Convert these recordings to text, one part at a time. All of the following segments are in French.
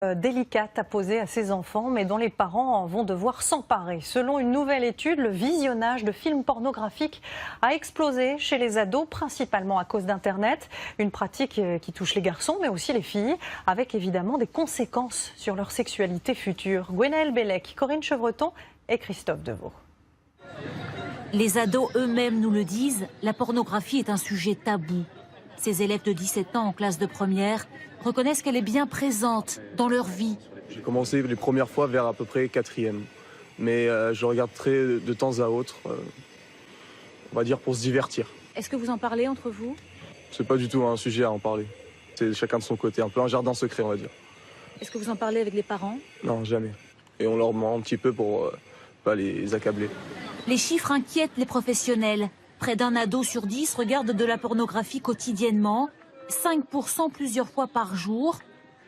Délicate à poser à ses enfants, mais dont les parents vont devoir s'emparer. Selon une nouvelle étude, le visionnage de films pornographiques a explosé chez les ados, principalement à cause d'Internet. Une pratique qui touche les garçons, mais aussi les filles, avec évidemment des conséquences sur leur sexualité future. Gwenaëlle Bellec, Corinne Chevreton et Christophe Deveau. Les ados eux-mêmes nous le disent, la pornographie est un sujet tabou. Ces élèves de 17 ans en classe de première reconnaissent qu'elle est bien présente dans leur vie. J'ai commencé les premières fois vers à peu près 4e. Mais je regarde de temps à autre, on va dire pour se divertir. Est-ce que vous en parlez entre vous? C'est pas du tout un sujet à en parler. C'est chacun de son côté, un peu un jardin secret, on va dire. Est-ce que vous en parlez avec les parents? Non, jamais. Et on leur ment un petit peu pour pas les accabler. Les chiffres inquiètent les professionnels. Près d'un ado sur 10 regarde de la pornographie quotidiennement, 5% plusieurs fois par jour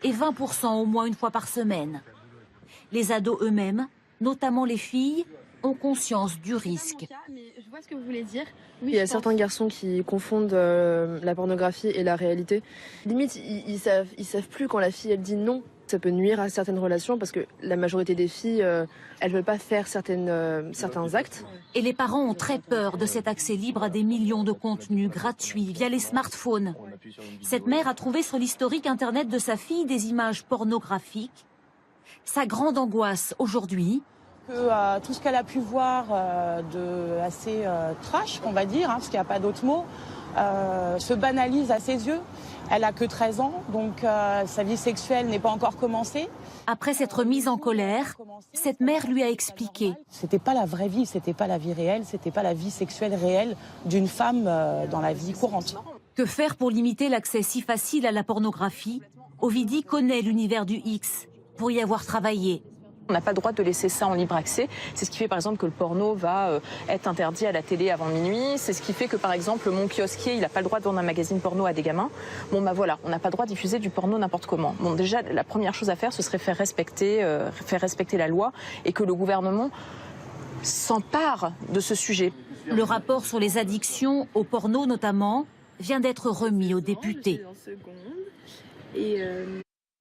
et 20% au moins une fois par semaine. Les ados eux-mêmes, notamment les filles, ont conscience du risque. Je vois ce que vous voulez dire. Il y a certains garçons qui confondent la pornographie et la réalité. Limite, ils savent plus quand la fille elle dit non. Ça peut nuire à certaines relations parce que la majorité des filles, elles veulent pas faire certains actes. Et les parents ont très peur de cet accès libre à des millions de contenus gratuits via les smartphones. Cette mère a trouvé sur l'historique internet de sa fille des images pornographiques. Sa grande angoisse aujourd'hui, tout ce qu'elle a pu voir de assez trash, on va dire, parce qu'il n'y a pas d'autre mot, se banalise à ses yeux. Elle a que 13 ans, donc sa vie sexuelle n'est pas encore commencée. Après s'être mise en colère, cette mère lui a expliqué. C'était pas la vraie vie, c'était pas la vie réelle, c'était pas la vie sexuelle réelle d'une femme dans la vie courante. Que faire pour limiter l'accès si facile à la pornographie? Ovidie connaît l'univers du X pour y avoir travaillé. On n'a pas le droit de laisser ça en libre accès. C'est ce qui fait par exemple que le porno va être interdit à la télé avant minuit. C'est ce qui fait que par exemple mon kiosquier, il n'a pas le droit de vendre un magazine porno à des gamins. Bon bah voilà, on n'a pas le droit de diffuser du porno n'importe comment. Bon déjà, la première chose à faire, ce serait faire respecter la loi et que le gouvernement s'empare de ce sujet. Le rapport sur les addictions au porno notamment vient d'être remis aux députés.